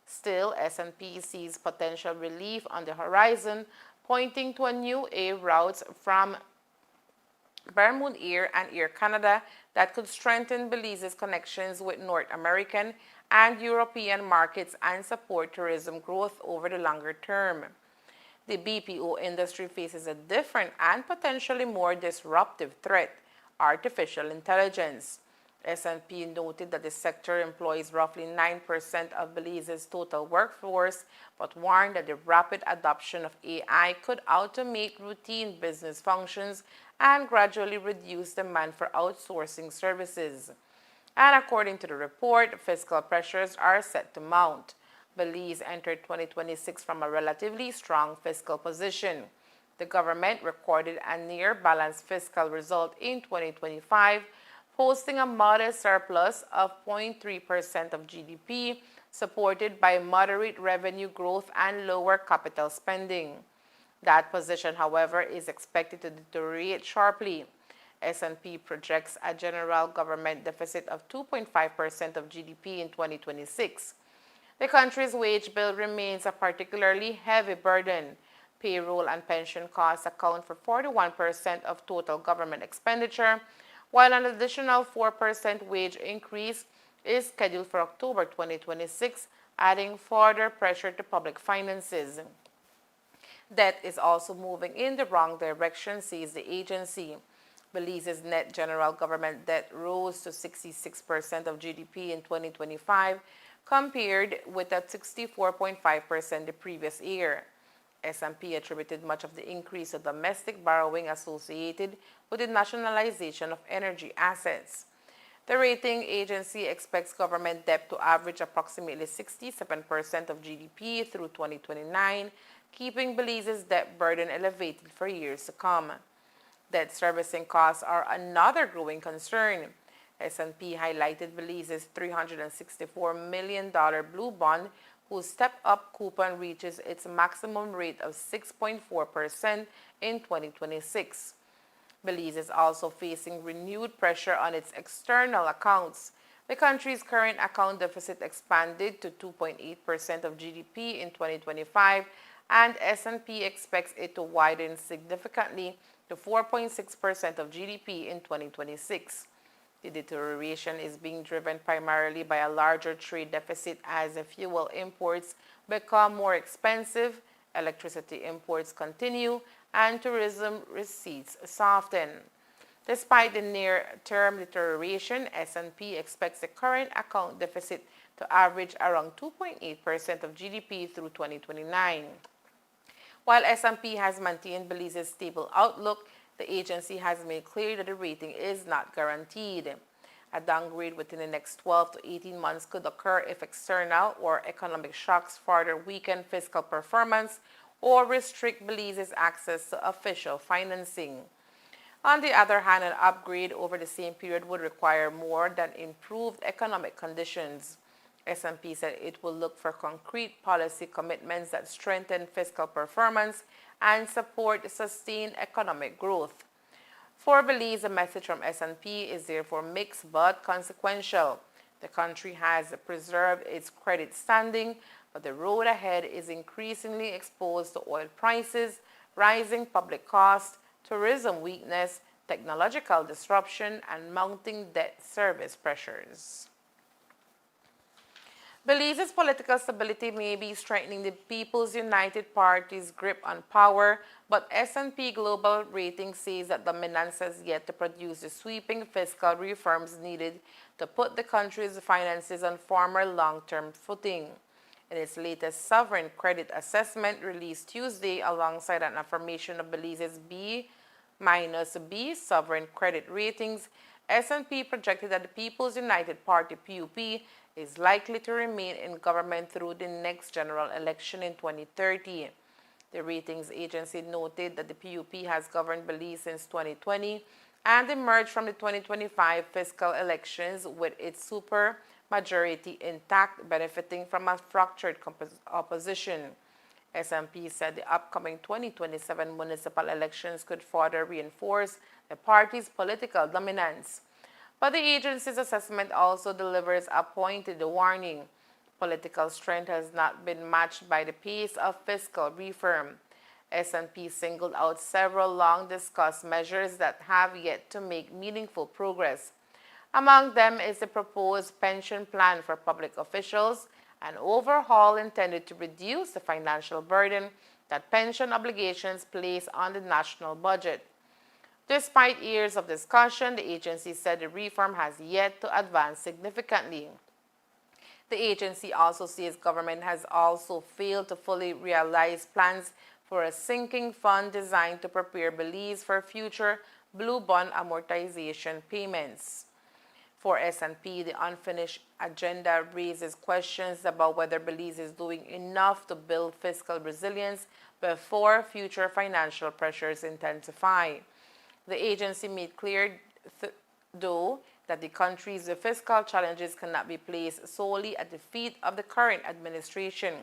Still, S&P sees potential relief on the horizon, pointing to a new air routes from Bermuda Air and Air Canada that could strengthen Belize's connections with North American and European markets and support tourism growth over the longer term. The BPO industry faces a different and potentially more disruptive threat: artificial intelligence. S&P noted that the sector employs roughly 9% of Belize's total workforce, but warned that the rapid adoption of AI could automate routine business functions and gradually reduce demand for outsourcing services. And according to the report, fiscal pressures are set to mount. Belize entered 2026 from a relatively strong fiscal position. The government recorded a near balanced fiscal result in 2025, posting a modest surplus of 0.3% of GDP, supported by moderate revenue growth and lower capital spending. That position, however, is expected to deteriorate sharply. S&P projects a general government deficit of 2.5% of GDP in 2026. The country's wage bill remains a particularly heavy burden. Payroll and pension costs account for 41% of total government expenditure, while an additional 4% wage increase is scheduled for October 2026, adding further pressure to public finances. Debt is also moving in the wrong direction, says the agency. Belize's net general government debt rose to 66% of GDP in 2025, compared with at 64.5% the previous year. S&P attributed much of the increase to domestic borrowing associated with the nationalization of energy assets. The rating agency expects government debt to average approximately 67% of GDP through 2029, keeping Belize's debt burden elevated for years to come. Debt servicing costs are another growing concern. S&P highlighted Belize's $364 million blue bond, whose step-up coupon reaches its maximum rate of 6.4% in 2026. Belize is also facing renewed pressure on its external accounts. The country's current account deficit expanded to 2.8% of GDP in 2025, and S&P expects it to widen significantly to 4.6% of GDP in 2026. The deterioration is being driven primarily by a larger trade deficit as fuel imports become more expensive, electricity imports continue, and tourism receipts soften. Despite the near-term deterioration, S&P expects the current account deficit to average around 2.8% of GDP through 2029. While S&P has maintained Belize's stable outlook, the agency has made clear that the rating is not guaranteed. A downgrade within the next 12 to 18 months could occur if external or economic shocks further weaken fiscal performance or restrict Belize's access to official financing. On the other hand, an upgrade over the same period would require more than improved economic conditions. S&P said it will look for concrete policy commitments that strengthen fiscal performance and support sustained economic growth. For Belize, the message from S&P is therefore mixed but consequential. The country has preserved its credit standing, but the road ahead is increasingly exposed to oil prices, rising public costs, tourism weakness, technological disruption, and mounting debt service pressures. Belize's political stability may be strengthening the People's United Party's grip on power, but S&P Global Ratings says that dominance has yet to produce the sweeping fiscal reforms needed to put the country's finances on firmer long-term footing. In its latest sovereign credit assessment released Tuesday alongside an affirmation of Belize's B- B sovereign credit ratings, S&P projected that the People's United Party PUP is likely to remain in government through the next general election in 2030. The ratings agency noted that the PUP has governed Belize since 2020 and emerged from the 2025 fiscal elections with its super majority intact, benefiting from a fractured opposition. S&P said the upcoming 2027 municipal elections could further reinforce the party's political dominance. But the agency's assessment also delivers a pointed warning. Political strength has not been matched by the pace of fiscal reform. S&P singled out several long-discussed measures that have yet to make meaningful progress. Among them is the proposed pension plan for public officials, an overhaul intended to reduce the financial burden that pension obligations place on the national budget. Despite years of discussion, the agency said the reform has yet to advance significantly. The agency also says government has also failed to fully realize plans for a sinking fund designed to prepare Belize for future blue bond amortization payments. For S&P, the unfinished agenda raises questions about whether Belize is doing enough to build fiscal resilience before future financial pressures intensify. The agency made clear, though, that the country's fiscal challenges cannot be placed solely at the feet of the current administration.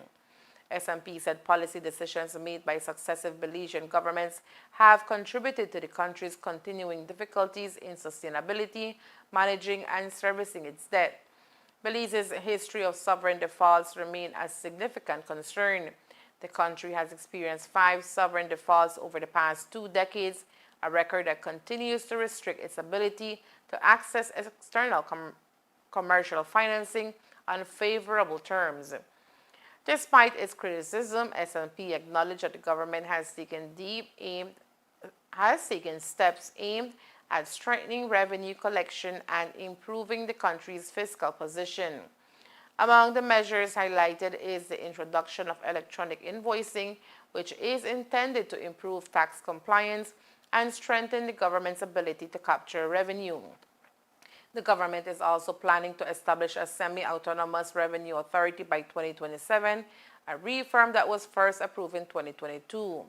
S&P said policy decisions made by successive Belizean governments have contributed to the country's continuing difficulties in sustainability, managing and servicing its debt. Belize's history of sovereign defaults remain a significant concern. The country has experienced 5 sovereign defaults over the past 2 decades, a record that continues to restrict its ability to access external commercial financing on favorable terms. Despite its criticism, S&P acknowledged that the government has taken steps aimed at strengthening revenue collection and improving the country's fiscal position. Among the measures highlighted is the introduction of electronic invoicing, which is intended to improve tax compliance and strengthen the government's ability to capture revenue. The government is also planning to establish a semi-autonomous revenue authority by 2027, a reform that was first approved in 2022.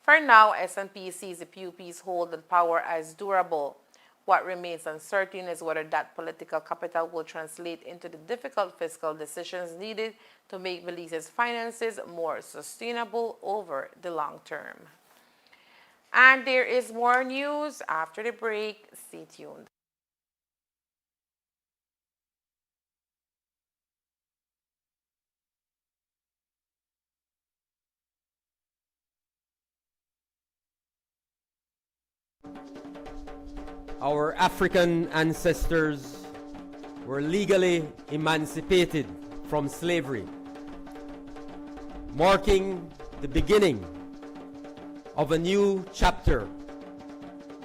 For now, S&P sees the PUP's hold on power as durable. What remains uncertain is whether that political capital will translate into the difficult fiscal decisions needed to make Belize's finances more sustainable over the long term. And there is more news after the break. Stay tuned. Our African ancestors were legally emancipated from slavery, marking the beginning of a new chapter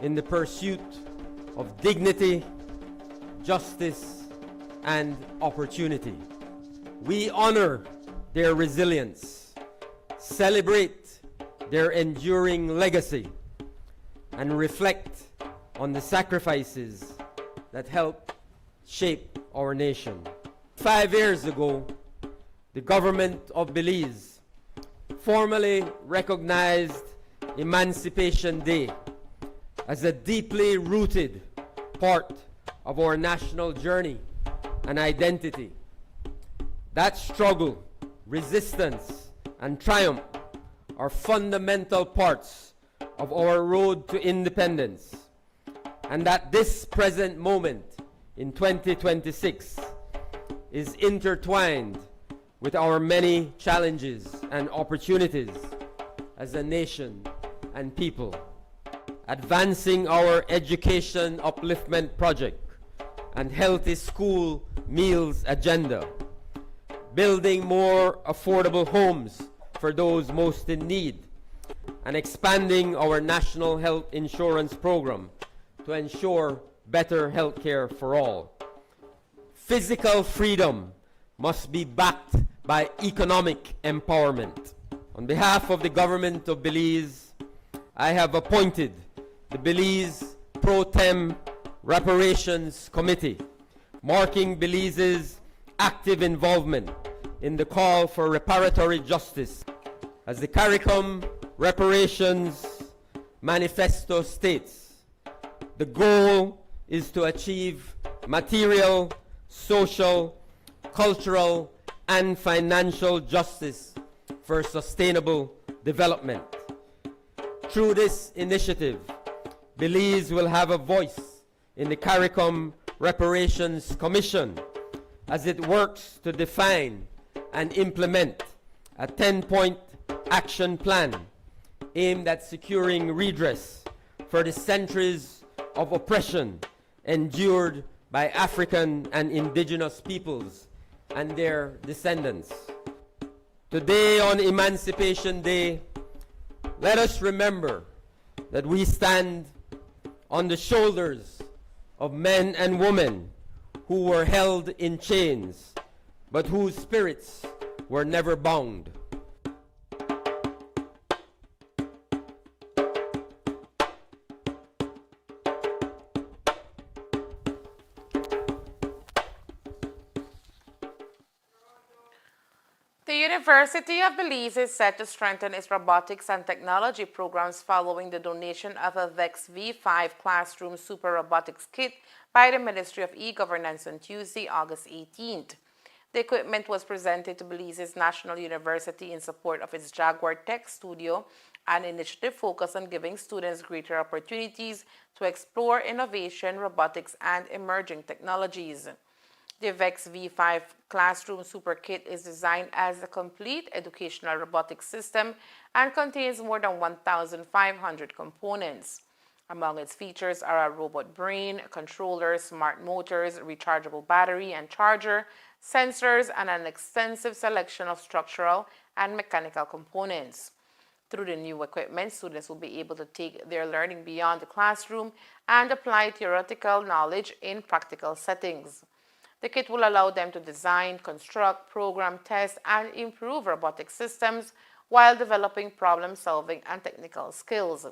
in the pursuit of dignity, justice, and opportunity. We honor their resilience, celebrate their enduring legacy, and reflect on the sacrifices that helped shape our nation. 5 years ago, the government of Belize formally recognized Emancipation Day as a deeply rooted part of our national journey and identity. That struggle, resistance, and triumph are fundamental parts of our road to independence, and that this present moment in 2026 is intertwined with our many challenges and opportunities as a nation and people. Advancing our education upliftment project and healthy school meals agenda, building more affordable homes for those most in need, and expanding our national health insurance program to ensure better health care for all. Physical freedom must be backed by economic empowerment. On behalf of the government of Belize, I have appointed the Belize Pro Tem Reparations Committee, marking Belize's active involvement in the call for reparatory justice. As the CARICOM Reparations Manifesto states, the goal is to achieve material, social, cultural, and financial justice for sustainable development. Through this initiative, Belize will have a voice in the CARICOM Reparations Commission as it works to define and implement a 10-point action plan aimed at securing redress for the centuries of oppression endured by African and indigenous peoples and their descendants. Today, on Emancipation Day, let us remember that we stand on the shoulders of men and women who were held in chains, but whose spirits were never bound. The University of Belize is set to strengthen its robotics and technology programs following the donation of a VEX V5 classroom super robotics kit by the Ministry of E-Governance on Tuesday, August 18th. The equipment was presented to Belize's National University in support of its Jaguar Tech Studio, an initiative focused on giving students greater opportunities to explore innovation, robotics, and emerging technologies. The VEX V5 Classroom Super Kit is designed as a complete educational robotics system and contains more than 1,500 components. Among its features are a robot brain, controller, smart motors, rechargeable battery and charger, sensors, and an extensive selection of structural and mechanical components. Through the new equipment, students will be able to take their learning beyond the classroom and apply theoretical knowledge in practical settings. The kit will allow them to design, construct, program, test, and improve robotic systems while developing problem-solving and technical skills.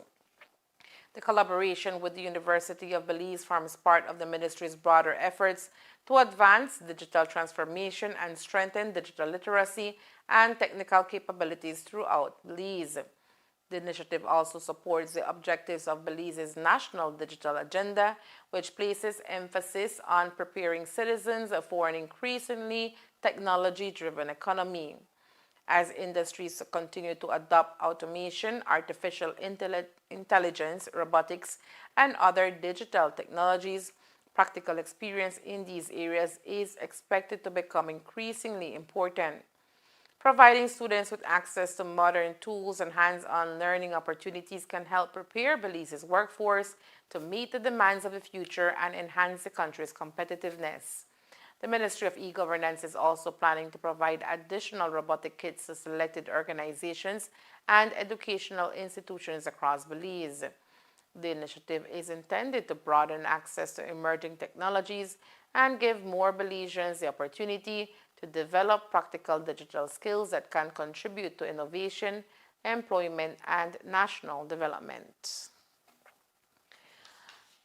The collaboration with the University of Belize forms part of the ministry's broader efforts to advance digital transformation and strengthen digital literacy and technical capabilities throughout Belize. The initiative also supports the objectives of Belize's national digital agenda, which places emphasis on preparing citizens for an increasingly technology-driven economy. As industries continue to adopt automation, artificial intelligence, robotics, and other digital technologies, practical experience in these areas is expected to become increasingly important. Providing students with access to modern tools and hands-on learning opportunities can help prepare Belize's workforce to meet the demands of the future and enhance the country's competitiveness. The Ministry of E-Governance is also planning to provide additional robotic kits to selected organizations and educational institutions across Belize. The initiative is intended to broaden access to emerging technologies and give more Belizeans the opportunity to develop practical digital skills that can contribute to innovation, employment, and national development.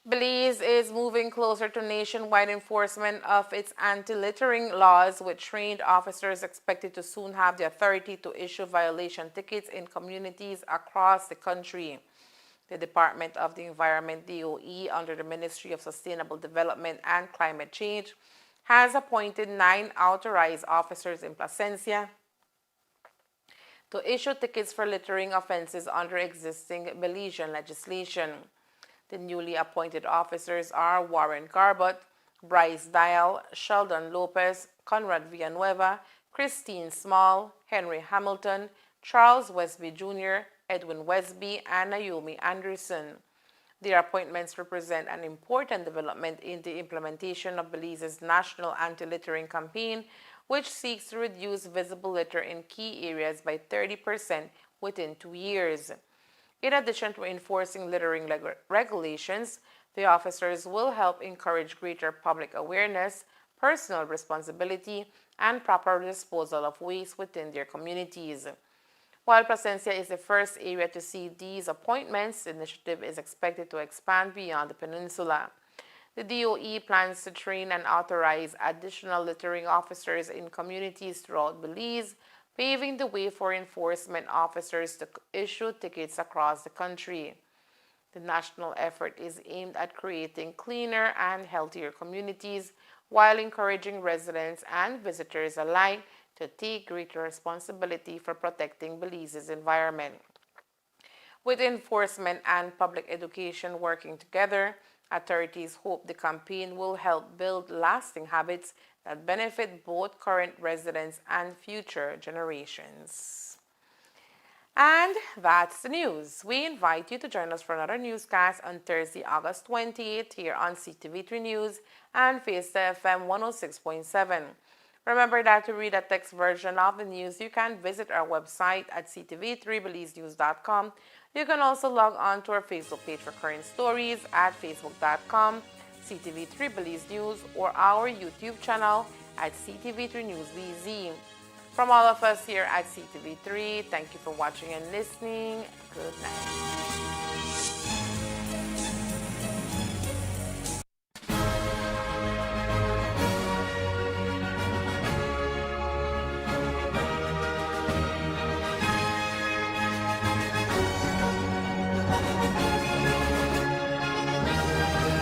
Belize is moving closer to nationwide enforcement of its anti-littering laws, with trained officers expected to soon have the authority to issue violation tickets in communities across the country. The Department of the Environment, DOE, under the Ministry of Sustainable Development and Climate Change, has appointed 9 authorized officers in Placencia to issue tickets for littering offenses under existing Belizean legislation. The newly appointed officers are Warren Garbott, Bryce Dial, Sheldon Lopez, Conrad Villanueva, Christine Small, Henry Hamilton, Charles Westby Jr., Edwin Westby, and Naomi Anderson. Their appointments represent an important development in the implementation of Belize's national anti-littering campaign, which seeks to reduce visible litter in key areas by 30% within 2 years. In addition to enforcing littering regulations, the officers will help encourage greater public awareness, personal responsibility, and proper disposal of waste within their communities. While Placencia is the first area to see these appointments, the initiative is expected to expand beyond the peninsula. The DOE plans to train and authorize additional littering officers in communities throughout Belize, paving the way for enforcement officers to issue tickets across the country. The national effort is aimed at creating cleaner and healthier communities while encouraging residents and visitors alike to take greater responsibility for protecting Belize's environment. With enforcement and public education working together, authorities hope the campaign will help build lasting habits that benefit both current residents and future generations. And that's the news. We invite you to join us for another newscast on Thursday, August 28th here on Ctv3 News and Fiesta FM 106.7. Remember that to read a text version of the news, you can visit our website at ctv3belizenews.com. You can also log on to our Facebook page for current stories at facebook.com Ctv3 Belize News or our YouTube channel at Ctv3 News BZ. From all of us here at Ctv3, thank you for watching and listening. Good night.